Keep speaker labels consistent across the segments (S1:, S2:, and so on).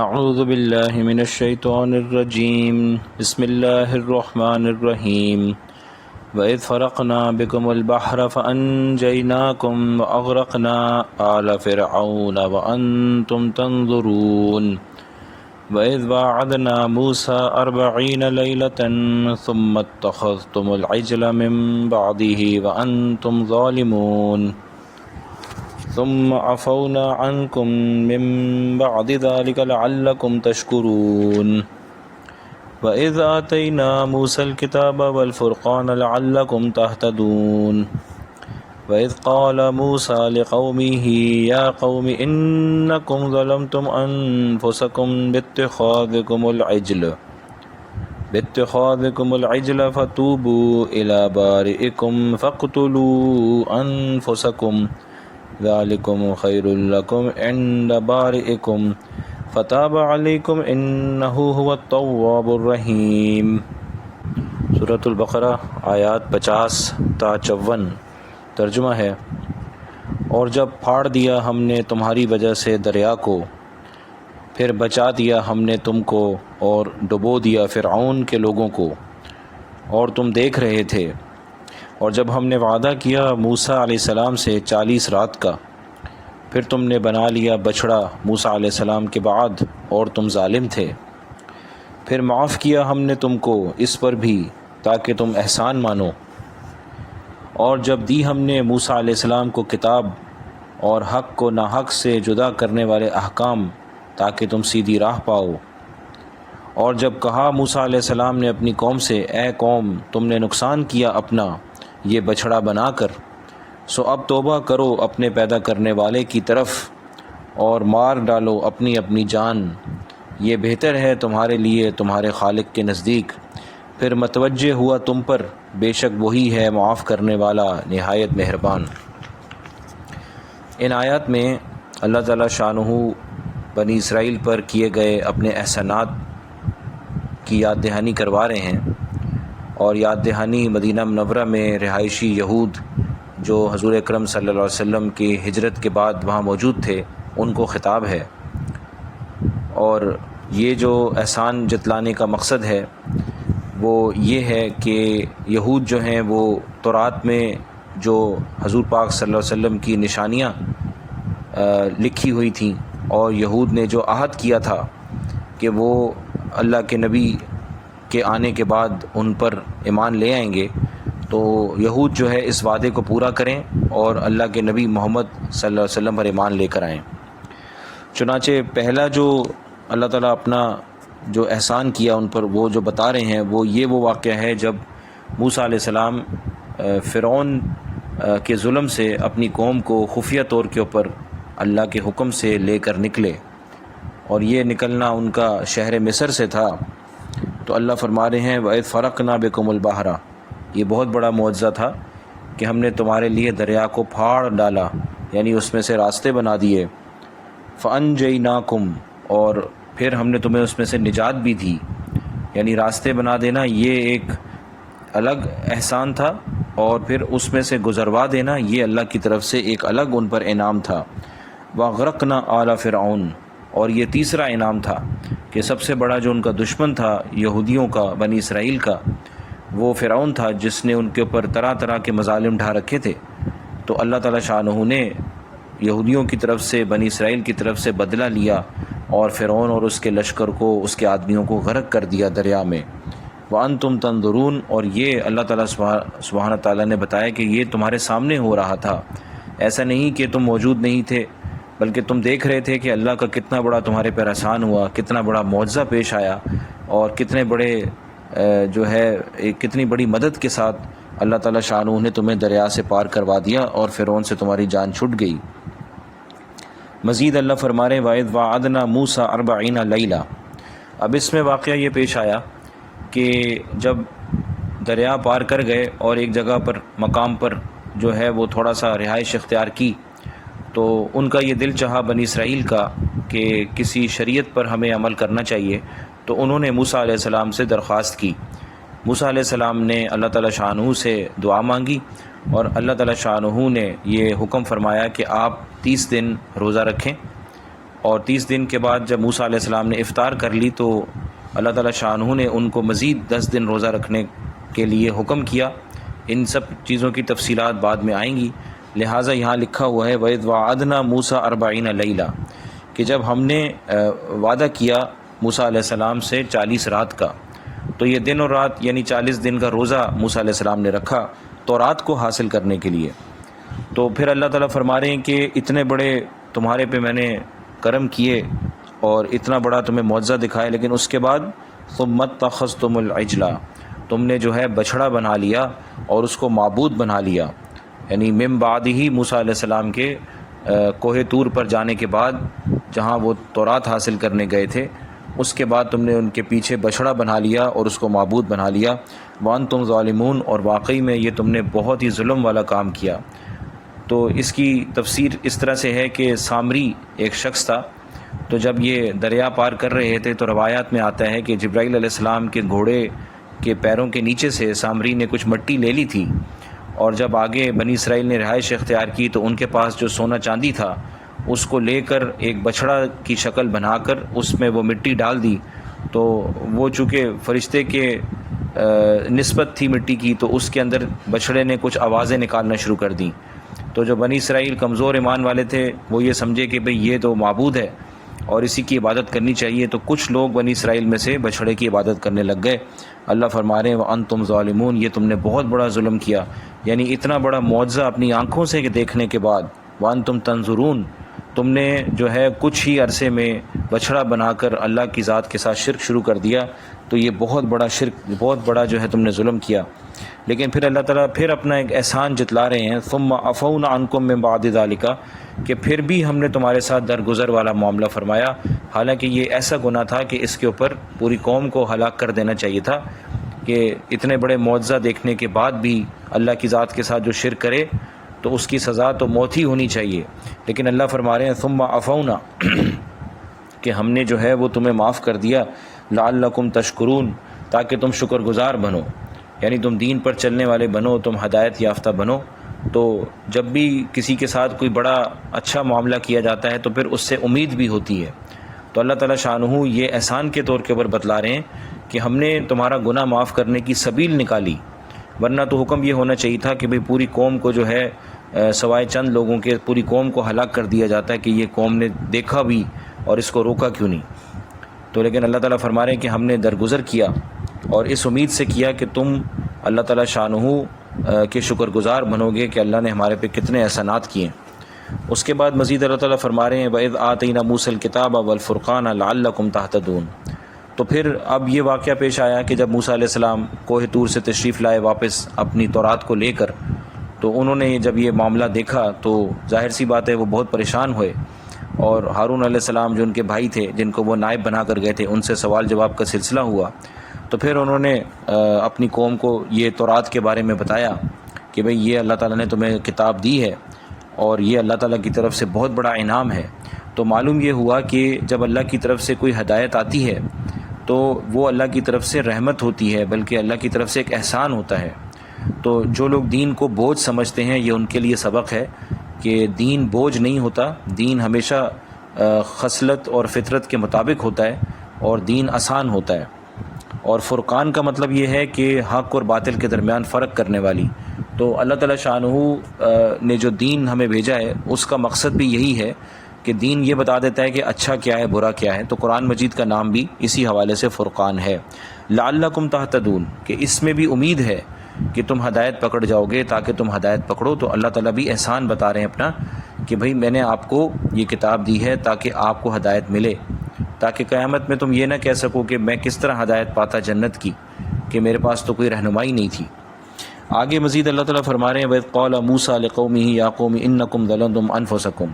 S1: اعوذ باللہ من الشیطان الرجیم بسم اللہ الرحمن الرحیم وَإِذْ فَرَقْنَا بِكُمُ الْبَحْرَ فَأَنْجَيْنَاكُمْ وَأَغْرَقْنَا آلَ فِرْعَوْنَ وَأَنْتُمْ تَنْظُرُونَ وَإِذْ وَاعَدْنَا مُوسَىٰ 40 لَيْلَةً ثُمَّ اتَّخَذْتُمُ الْعِجْلَ مِنْ بَعْدِهِ وَأَنْتُمْ ظَالِمُونَ ثم عفونا عنكم من بعد ذلك لعلكم تشكرون وإذ آتينا موسى الكتاب والفرقان لعلكم تهتدون وإذ قال موسى لقومه يا قوم إنكم ظلمتم أنفسكم باتخاذكم العجل فتوبوا إلى بارئكم فاقتلوا أنفسكم ذلكم خير لكم عند بارئكم فتاب عليكم إنه هو التواب الرحيم۔ سورۃ البقرہ آیات 50 تا 54۔ ترجمہ ہے، اور جب پھاڑ دیا ہم نے تمہاری وجہ سے دریا کو، پھر بچا دیا ہم نے تم کو اور ڈبو دیا فرعون کے لوگوں کو، اور تم دیکھ رہے تھے۔ اور جب ہم نے وعدہ کیا موسیٰ علیہ السلام سے 40 رات کا، پھر تم نے بنا لیا بچھڑا موسیٰ علیہ السلام کے بعد اور تم ظالم تھے۔ پھر معاف کیا ہم نے تم کو اس پر بھی تاکہ تم احسان مانو۔ اور جب دی ہم نے موسیٰ علیہ السلام کو کتاب اور حق کو ناحق سے جدا کرنے والے احکام تاکہ تم سیدھی راہ پاؤ۔ اور جب کہا موسیٰ علیہ السلام نے اپنی قوم سے، اے قوم، تم نے نقصان کیا اپنا یہ بچھڑا بنا کر، سو اب توبہ کرو اپنے پیدا کرنے والے کی طرف اور مار ڈالو اپنی اپنی جان، یہ بہتر ہے تمہارے لیے تمہارے خالق کے نزدیک۔ پھر متوجہ ہوا تم پر، بے شک وہی ہے معاف کرنے والا نہایت مہربان۔ ان آیات میں اللہ تعالیٰ شانہ بنی اسرائیل پر کیے گئے اپنے احسانات کی یاد دہانی کروا رہے ہیں، اور یاد دہانی مدینہ منورہ میں رہائشی یہود جو حضور اکرم صلی اللہ علیہ وسلم کی ہجرت کے بعد وہاں موجود تھے ان کو خطاب ہے۔ اور یہ جو احسان جتلانے کا مقصد ہے وہ یہ ہے کہ یہود جو ہیں وہ تورات میں جو حضور پاک صلی اللہ علیہ وسلم کی نشانیاں لکھی ہوئی تھیں، اور یہود نے جو عہد کیا تھا کہ وہ اللہ کے نبی کے آنے کے بعد ان پر ایمان لے آئیں گے، تو یہود جو ہے اس وعدے کو پورا کریں اور اللہ کے نبی محمد صلی اللہ علیہ وسلم پر ایمان لے کر آئیں۔ چنانچہ پہلا جو اللہ تعالیٰ اپنا جو احسان کیا ان پر وہ جو بتا رہے ہیں وہ واقعہ ہے جب موسیٰ علیہ السلام فرعون کے ظلم سے اپنی قوم کو خفیہ طور کے اوپر اللہ کے حکم سے لے کر نکلے، اور یہ نکلنا ان کا شہر مصر سے تھا۔ تو اللہ فرما رہے ہیں وَإِذْ فَرَقْنَا بِكُمُ الْبَحْرَ، یہ بہت بڑا معجزہ تھا کہ ہم نے تمہارے لیے دریا کو پھاڑ ڈالا، یعنی اس میں سے راستے بنا دیے۔ فَأَنْجَيْنَاكُمْ، اور پھر ہم نے تمہیں اس میں سے نجات بھی دی، یعنی راستے بنا دینا یہ ایک الگ احسان تھا، اور پھر اس میں سے گزروا دینا یہ اللہ کی طرف سے ایک الگ ان پر انعام تھا۔ وَأَغْرَقْنَا آلَ فِرْعَوْنَ، اور یہ تیسرا انعام تھا کہ سب سے بڑا جو ان کا دشمن تھا یہودیوں کا، بنی اسرائیل کا، وہ فرعون تھا جس نے ان کے اوپر طرح طرح کے مظالم ڈھا رکھے تھے۔ تو اللہ تعالیٰ شانہ نے یہودیوں کی طرف سے، بنی اسرائیل کی طرف سے بدلہ لیا اور فرعون اور اس کے لشکر کو، اس کے آدمیوں کو غرق کر دیا دریا میں۔ وَأَنْتُمْ تَنْظُرُونَ، اور یہ اللہ تعالیٰ سبحانہ تعالیٰ نے بتایا کہ یہ تمہارے سامنے ہو رہا تھا، ایسا نہیں کہ تم موجود نہیں تھے، بلکہ تم دیکھ رہے تھے کہ اللہ کا کتنا بڑا تمہارے پر احسان ہوا، کتنا بڑا معجزہ پیش آیا، اور کتنے بڑے کتنی بڑی مدد کے ساتھ اللہ تعالیٰ شانہ نے تمہیں دریا سے پار کروا دیا اور فرعون سے تمہاری جان چھٹ گئی۔ مزید اللہ فرما رہے وَإِذْ وَعَدْنَا مُوسَىٰ 40 لَيْلَةً، اب اس میں واقعہ یہ پیش آیا کہ جب دریا پار کر گئے اور ایک جگہ پر، مقام پر جو ہے وہ تھوڑا سا رہائش اختیار کی، تو ان کا یہ دل چاہا بنی اسرائیل کا کہ کسی شریعت پر ہمیں عمل کرنا چاہیے، تو انہوں نے موسیٰ علیہ السلام سے درخواست کی۔ موسیٰ علیہ السلام نے اللہ تعالیٰ شانہ سے دعا مانگی، اور اللہ تعالیٰ شانہ نے یہ حکم فرمایا کہ آپ 30 دن روزہ رکھیں، اور 30 دن کے بعد جب موسیٰ علیہ السلام نے افطار کر لی تو اللہ تعالیٰ شانہ نے ان کو مزید 10 دن روزہ رکھنے کے لیے حکم کیا۔ ان سب چیزوں کی تفصیلات بعد میں آئیں گی، لہٰذا یہاں لکھا ہوا ہے وَإِذْ وَعَدْنَا مُوسَىٰ 40 لَيْلَةً، کہ جب ہم نے وعدہ کیا موسیٰ علیہ السلام سے 40 رات کا، تو یہ دن اور رات یعنی 40 دن کا روزہ موسیٰ علیہ السلام نے رکھا تورات کو حاصل کرنے کے لیے۔ تو پھر اللہ تعالیٰ فرما رہے ہیں کہ اتنے بڑے تمہارے پہ میں نے کرم کیے اور اتنا بڑا تمہیں معجزہ دکھایا، لیکن اس کے بعد ثُمَّ اتَّخَذْتُمُ الْعِجْلَ، تم نے جو ہے بچھڑا بنا لیا اور اس کو معبود بنا لیا، یعنی من بعد ہی موسیٰ علیہ السلام کے کوہ طور پر جانے کے بعد جہاں وہ تورات حاصل کرنے گئے تھے، اس کے بعد تم نے ان کے پیچھے بچھڑا بنا لیا اور اس کو معبود بنا لیا۔ وَأَنْتُمْ ظَالِمُونَ، اور واقعی میں یہ تم نے بہت ہی ظلم والا کام کیا۔ تو اس کی تفسیر اس طرح سے ہے کہ سامری ایک شخص تھا، تو جب یہ دریا پار کر رہے تھے تو روایات میں آتا ہے کہ جبرائیل علیہ السلام کے گھوڑے کے پیروں کے نیچے سے سامری نے کچھ مٹی لے لی تھی، اور جب آگے بنی اسرائیل نے رہائش اختیار کی تو ان کے پاس جو سونا چاندی تھا اس کو لے کر ایک بچھڑا کی شکل بنا کر اس میں وہ مٹی ڈال دی، تو وہ چونکہ فرشتے کے نسبت تھی مٹی کی، تو اس کے اندر بچھڑے نے کچھ آوازیں نکالنا شروع کر دیں۔ تو جو بنی اسرائیل کمزور ایمان والے تھے وہ یہ سمجھے کہ بھئی یہ تو معبود ہے اور اسی کی عبادت کرنی چاہیے، تو کچھ لوگ بنی اسرائیل میں سے بچھڑے کی عبادت کرنے لگ گئے۔ اللہ فرما رہے ہیں وَأَنْتُمْ ظَالِمُونَ، یہ تم نے بہت بڑا ظلم کیا، یعنی اتنا بڑا معجزہ اپنی آنکھوں سے دیکھنے کے بعد وَأَنْتُمْ تَنْظُرُونَ، تم نے جو ہے کچھ ہی عرصے میں بچھڑا بنا کر اللہ کی ذات کے ساتھ شرک شروع کر دیا، تو یہ بہت بڑا شرک، بہت بڑا جو ہے تم نے ظلم کیا۔ لیکن پھر اللہ تعالیٰ پھر اپنا ایک احسان جتلا رہے ہیں ثُمَّ عَفَوْنَا عَنْكُم مِّن بَعْدِ ذَلِكَ، کہ پھر بھی ہم نے تمہارے ساتھ درگزر والا معاملہ فرمایا، حالانکہ یہ ایسا گناہ تھا کہ اس کے اوپر پوری قوم کو ہلاک کر دینا چاہیے تھا، کہ اتنے بڑے معجزہ دیکھنے کے بعد بھی اللہ کی ذات کے ساتھ جو شرک کرے تو اس کی سزا تو موت ہی ہونی چاہیے۔ لیکن اللہ فرما رہے ہیں ثم عفونا، کہ ہم نے جو ہے وہ تمہیں معاف کر دیا، لعلکم تشکرون، تاکہ تم شکر گزار بنو، یعنی تم دین پر چلنے والے بنو، تم ہدایت یافتہ بنو۔ تو جب بھی کسی کے ساتھ کوئی بڑا اچھا معاملہ کیا جاتا ہے تو پھر اس سے امید بھی ہوتی ہے۔ تو اللہ تعالیٰ شانہ یہ احسان کے طور کے اوپر بتلا رہے ہیں کہ ہم نے تمہارا گناہ معاف کرنے کی سبیل نکالی، ورنہ تو حکم یہ ہونا چاہیے تھا کہ بھئی پوری قوم کو جو ہے سوائے چند لوگوں کے پوری قوم کو ہلاک کر دیا جاتا ہے، کہ یہ قوم نے دیکھا بھی اور اس کو روکا کیوں نہیں۔ تو لیکن اللہ تعالیٰ فرما رہے ہیں کہ ہم نے درگزر کیا، اور اس امید سے کیا کہ تم اللہ تعالیٰ شانہ کے شکر گزار بنو گے کہ اللہ نے ہمارے پہ کتنے احسانات کیے۔ اس کے بعد مزید اللہ تعالیٰ فرما رہے ہیں وَإِذْ آتَيْنَا مُوسَى الْكِتَابَ وَالْفُرْقَانَ لَعَلَّكُمْ تَهْتَدُونَ۔ تو پھر اب یہ واقعہ پیش آیا کہ جب موسیٰ علیہ السلام کوہ طور سے تشریف لائے واپس اپنی تورات کو لے کر، تو انہوں نے جب یہ معاملہ دیکھا تو ظاہر سی بات ہے وہ بہت پریشان ہوئے، اور ہارون علیہ السلام جو ان کے بھائی تھے جن کو وہ نائب بنا کر گئے تھے، ان سے سوال جواب کا سلسلہ ہوا۔ تو پھر انہوں نے اپنی قوم کو یہ تورات کے بارے میں بتایا کہ بھئی یہ اللہ تعالیٰ نے تمہیں کتاب دی ہے اور یہ اللہ تعالیٰ کی طرف سے بہت بڑا انعام ہے۔ تو معلوم یہ ہوا کہ جب اللہ کی طرف سے کوئی ہدایت آتی ہے تو وہ اللہ کی طرف سے رحمت ہوتی ہے، بلکہ اللہ کی طرف سے ایک احسان ہوتا ہے۔ تو جو لوگ دین کو بوجھ سمجھتے ہیں، یہ ان کے لیے سبق ہے کہ دین بوجھ نہیں ہوتا، دین ہمیشہ خصلت اور فطرت کے مطابق ہوتا ہے، اور دین آسان ہوتا ہے۔ اور فرقان کا مطلب یہ ہے کہ حق اور باطل کے درمیان فرق کرنے والی۔ تو اللہ تعالیٰ شانہ نے جو دین ہمیں بھیجا ہے اس کا مقصد بھی یہی ہے کہ دین یہ بتا دیتا ہے کہ اچھا کیا ہے برا کیا ہے۔ تو قرآن مجید کا نام بھی اسی حوالے سے فرقان ہے، لعلکم تہتدون، کہ اس میں بھی امید ہے کہ تم ہدایت پکڑ جاؤ گے، تاکہ تم ہدایت پکڑو۔ تو اللہ تعالیٰ بھی احسان بتا رہے ہیں اپنا کہ بھئی میں نے آپ کو یہ کتاب دی ہے تاکہ آپ کو ہدایت ملے، تاکہ قیامت میں تم یہ نہ کہہ سکو کہ میں کس طرح ہدایت پاتا جنت کی، کہ میرے پاس تو کوئی رہنمائی نہیں تھی۔ آگے مزید اللہ تعالیٰ فرما رہے ہیں وَإِذْ قَالَ مُوسَىٰ لِقَوْمِهِ يَا قَوْمِ إِنَّكُمْ ظَلَمْتُمْ أَنفُسَكُمْ۔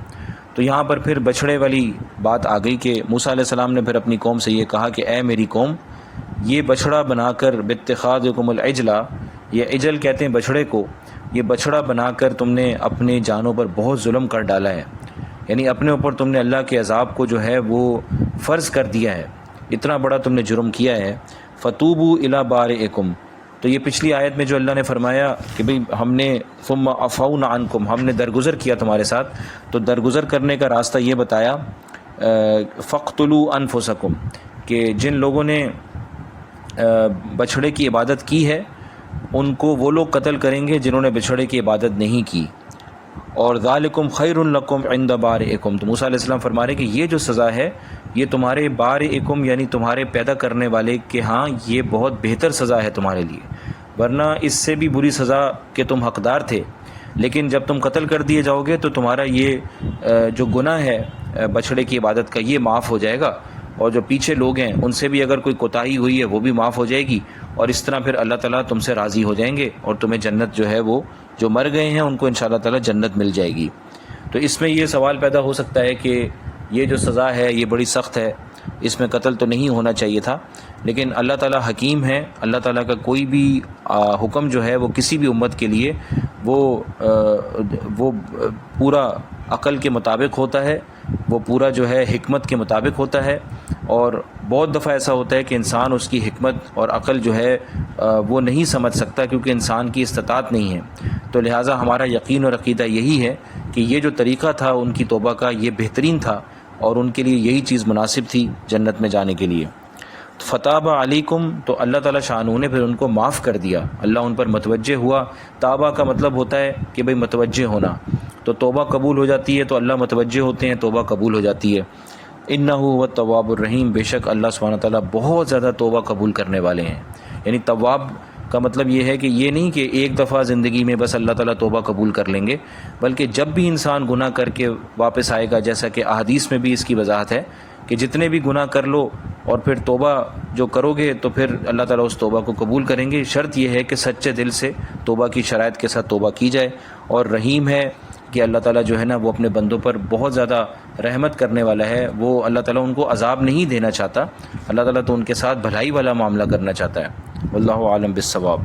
S1: تو یہاں پر پھر بچھڑے والی بات آ گئی کہ موسیٰ علیہ السلام نے پھر اپنی قوم سے یہ کہا کہ اے میری قوم، یہ بچھڑا بنا کر باتخاذکم العجل، یہ عجل کہتے ہیں بچھڑے کو، یہ بچھڑا بنا کر تم نے اپنے جانوں پر بہت ظلم کر ڈالا ہے، یعنی اپنے اوپر تم نے اللہ کے عذاب کو جو ہے وہ فرض کر دیا ہے، اتنا بڑا تم نے جرم کیا ہے۔ فتوبوا الی بارئکم، تو یہ پچھلی آیت میں جو اللہ نے فرمایا کہ بھئی ہم نے ثم عفونا عنکم، ہم نے درگزر کیا تمہارے ساتھ، تو درگزر کرنے کا راستہ یہ بتایا فَاقْتُلُوا أَنفُسَكُمْ کہ جن لوگوں نے بچھڑے کی عبادت کی ہے ان کو وہ لوگ قتل کریں گے جنہوں نے بچھڑے کی عبادت نہیں کی، اور ذالکم خیر لکم عند بارئکم، تو موسیٰ علیہ السلام فرما رہے کہ یہ جو سزا ہے یہ تمہارے بارئکم یعنی تمہارے پیدا کرنے والے کے ہاں یہ بہت بہتر سزا ہے تمہارے لیے، ورنہ اس سے بھی بری سزا کہ تم حقدار تھے، لیکن جب تم قتل کر دیے جاؤ گے تو تمہارا یہ جو گناہ ہے بچھڑے کی عبادت کا یہ معاف ہو جائے گا، اور جو پیچھے لوگ ہیں ان سے بھی اگر کوئی کوتاہی ہوئی ہے وہ بھی معاف ہو جائے گی، اور اس طرح پھر اللہ تعالیٰ تم سے راضی ہو جائیں گے اور تمہیں جنت جو ہے وہ جو مر گئے ہیں ان کو انشاءاللہ تعالیٰ جنت مل جائے گی۔ تو اس میں یہ سوال پیدا ہو سکتا ہے کہ یہ جو سزا ہے یہ بڑی سخت ہے، اس میں قتل تو نہیں ہونا چاہیے تھا، لیکن اللہ تعالیٰ حکیم ہے، اللہ تعالیٰ کا کوئی بھی حکم جو ہے وہ کسی بھی امت کے لیے وہ پورا عقل کے مطابق ہوتا ہے، وہ پورا جو ہے حکمت کے مطابق ہوتا ہے، اور بہت دفعہ ایسا ہوتا ہے کہ انسان اس کی حکمت اور عقل جو ہے وہ نہیں سمجھ سکتا کیونکہ انسان کی استطاعت نہیں ہے، تو لہٰذا ہمارا یقین اور عقیدہ یہی ہے کہ یہ جو طریقہ تھا ان کی توبہ کا یہ بہترین تھا اور ان کے لیے یہی چیز مناسب تھی جنت میں جانے کے لیے۔ فتاب علیکم، تو اللہ تعالیٰ شانہ نے پھر ان کو معاف کر دیا، اللہ ان پر متوجہ ہوا۔ تابہ کا مطلب ہوتا ہے کہ بھئی متوجہ ہونا، تو توبہ قبول ہو جاتی ہے تو اللہ متوجہ ہوتے ہیں، توبہ قبول ہو جاتی ہے۔ انہ هو التواب الرحیم، بے شک اللہ سبحانہ تعالیٰ بہت زیادہ توبہ قبول کرنے والے ہیں۔ یعنی تواب کا مطلب یہ ہے کہ یہ نہیں کہ ایک دفعہ زندگی میں بس اللہ تعالیٰ توبہ قبول کر لیں گے، بلکہ جب بھی انسان گناہ کر کے واپس آئے گا، جیسا کہ احادیث میں بھی اس کی وضاحت ہے کہ جتنے بھی گناہ کر لو اور پھر توبہ جو کرو گے تو پھر اللہ تعالیٰ اس توبہ کو قبول کریں گے، شرط یہ ہے کہ سچے دل سے توبہ کی شرائط کے ساتھ توبہ کی جائے۔ اور رحیم ہے کہ اللہ تعالیٰ جو ہے نا وہ اپنے بندوں پر بہت زیادہ رحمت کرنے والا ہے، وہ اللہ تعالیٰ ان کو عذاب نہیں دینا چاہتا، اللہ تعالیٰ تو ان کے ساتھ بھلائی والا معاملہ کرنا چاہتا ہے۔ واللہ عالم بالصواب۔